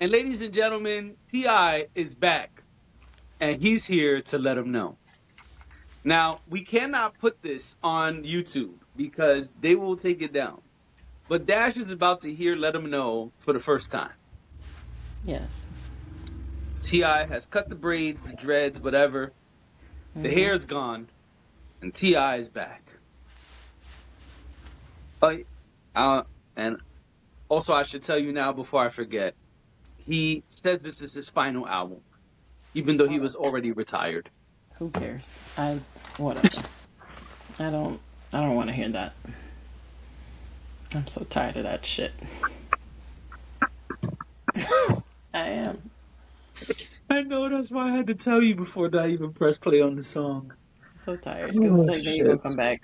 And ladies and gentlemen, T.I. is back, and he's here to let them know. Now, we cannot put this on YouTube because they will take it down. But Dash is about to hear let him know for the first time. Yes. T.I. has cut the braids, the dreads, whatever. The hair's gone, and T.I. is back. And also, I should tell you now before I forget, he says this is his final album, even though he was already retired. Who cares? Whatever. I don't I don't want to hear that. I'm so tired of that shit. I am. I know, that's why I had to tell you before I even press play on the song. So tired because Oh, it's like then you're gonna shit. come back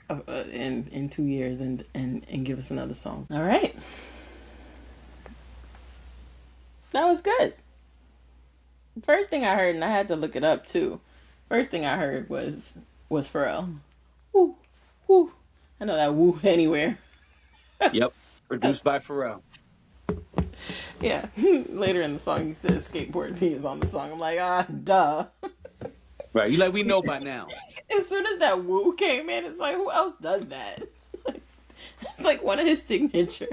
in 2 years and give us another song. All right, that was good. First thing I heard, and I had to look it up too. First thing I heard was Pharrell. Woo, woo. I know that woo anywhere. Yep. Produced by Pharrell. Yeah. Later in the song, he says skateboard me is on the song. I'm like, duh. Right. You like we know by now. As soon as that woo came in, it's like, who else does that? It's like one of his signatures.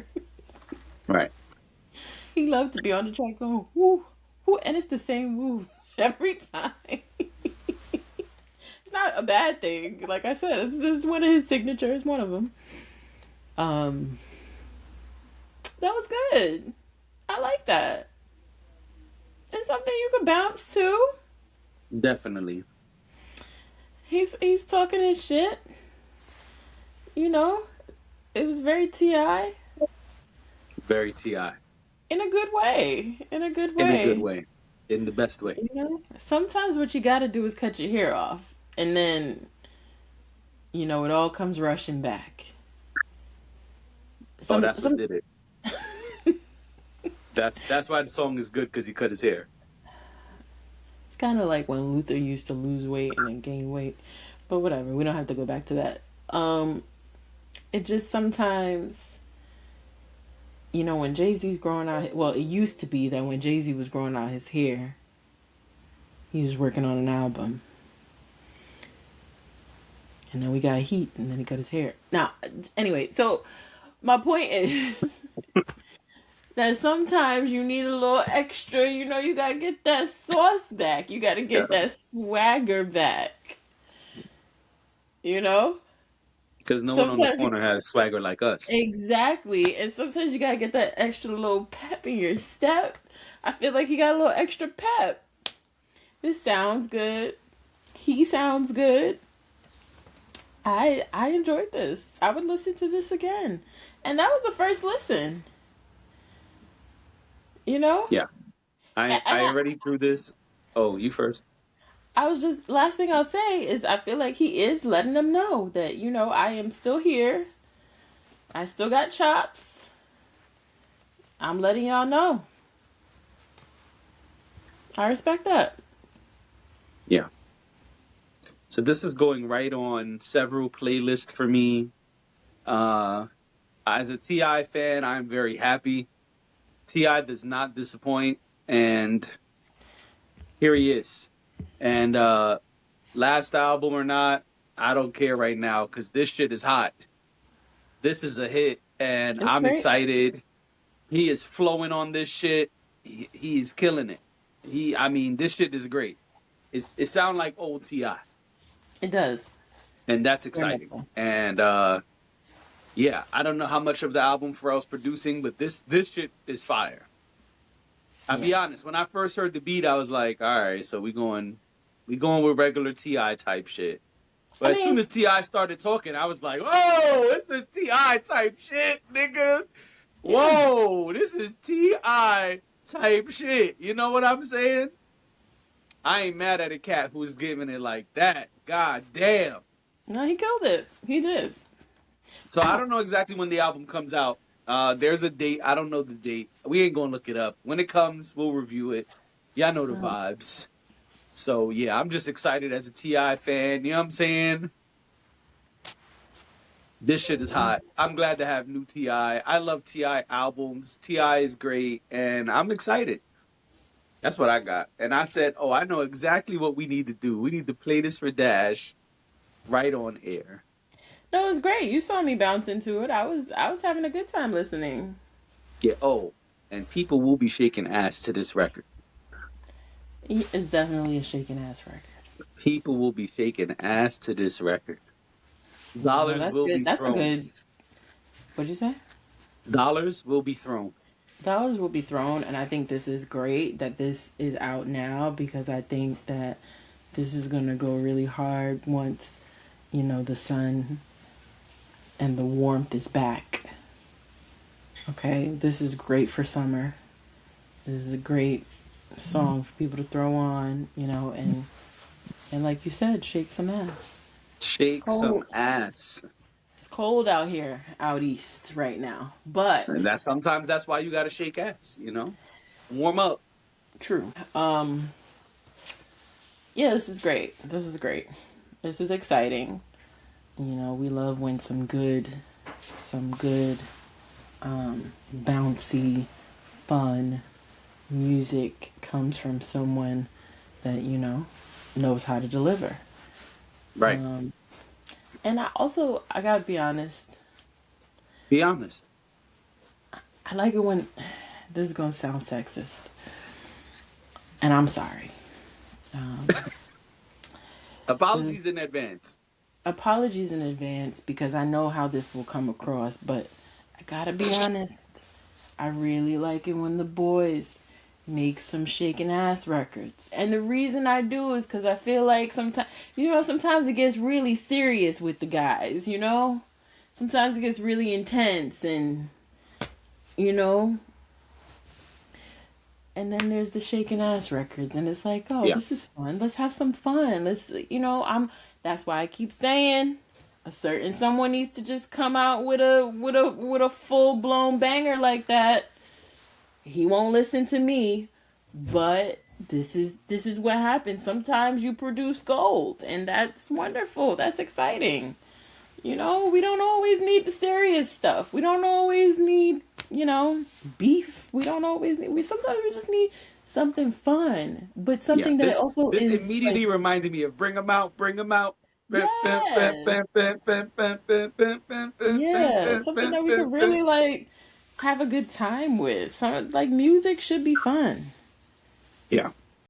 Right. He loved to be on the track going woo, woo, and it's the same woo every time. It's not a bad thing. Like I said, it's one of his signatures, one of them. Um, that was good. I like that. It's something you can bounce to. Definitely. He's talking his shit. You know, it was very Ti Very T.I. in a good way. In a good In a good way. way. In the best way. You know, sometimes what you got to do is cut your hair off, and then it all comes rushing back. Oh, Some that's what some did it. That's why the song is good, because he cut his hair. It's kind of like when Luther used to lose weight and then gain weight, but whatever. We don't have to go back to that. It just sometimes, when Jay Z's growing out. Well, it used to be that when Jay Z was growing out his hair, he was working on an album, and then we got Heat, and then he cut his hair. Now, anyway, so my point is that sometimes you need a little extra. You gotta get that sauce back. You gotta Yeah. get that swagger back. You know? Because no one on the Sometimes corner has swagger like us. exactly. And sometimes you gotta get that extra little pep in your step. I feel like he got a little extra pep. This sounds good. He sounds good. I enjoyed this. I would listen to this again. And that was the first listen. You know? Yeah. And I already threw this. Oh, you first. I was just last thing I'll say is I feel like he is letting them know that I am still here. I still got chops. I'm letting y'all know. I respect that. Yeah. So this is going right on several playlists for me. As a T.I. fan, I'm very happy. T.I. does not disappoint, and here he is. And last album or not, I don't care right now, because this shit is hot. This is a hit, and It's I'm great. excited. He is flowing on this shit. He is killing it. I mean, this shit is great. It sounds like old Ti, It does. and that's Very much exciting. so. And yeah, I don't know how much of the album Pharrell's producing, but this shit is fire. I'll be Yeah. honest. When I first heard the beat, I was like, all right, so we going with regular Ti type shit. I But as soon mean, as Ti started talking, I was like, "Whoa, this is Ti type shit, nigga! yeah. Whoa, this is Ti type shit." You know what I'm saying? I ain't mad at a cat who's giving it like that. God damn. No, he killed it. He did. So I don't know exactly when the album comes out. There's a date. I don't know the date. We ain't gonna look it up. When it comes, we'll review it. Y'all know the vibes. So yeah, I'm just excited as a Ti fan. You know what I'm saying? This shit is hot. I'm glad to have new Ti. I love Ti albums. Ti is great, and I'm excited. That's what I got. And I said, "Oh, I know exactly what we need to do. We need to play this for Dash right on air." No, it was great. You saw me bounce into it. I was having a good time listening. Yeah. Oh, and people will be shaking ass to this record. It's definitely a shaking ass record. People will be shaking ass to this record. No, Dollars that's will good. be That's a thrown. good. What'd you say? Dollars will be thrown. Dollars will be thrown, and I think this is great that this is out now because I think that this is gonna go really hard once the sun and the warmth is back. Okay, this is great for summer. This is a great song for people to throw on, and like you said, shake some ass. Shake some Cold. ass. It's cold out here, out east right now, but And that's why you gotta shake ass, Warm up. true. Yeah, this is great. This is great. This is exciting. We love when some good, bouncy, fun music comes from someone that knows how to deliver. Right. Um, and I gotta be honest. Be honest. I like it when this is gonna sound sexist, and I'm sorry. Um, this is Apologies in advance. apologies in advance because I know how this will come across, but I gotta be honest. I really like it when the boys make some shaking ass records. And the reason I do is because I feel like sometimes it gets really serious with the guys. Sometimes it gets really intense you know, and then there's the shaking ass records, and it's like, oh, Yeah. this is fun. Let's have some fun. That's why I keep saying a certain someone needs to just come out with a full blown banger like that. He won't listen to me, but this is what happens. Sometimes you produce gold, and that's wonderful. That's exciting. We don't always need the serious stuff. We don't always need, beef. We don't always need. Sometimes we just need something fun, but Yeah. something that also This is like, immediately reminded me of Bring 'em Out, Bring 'em Out. yes, yeah, something that we could really like have a good time with. Some like music should be fun. Yeah.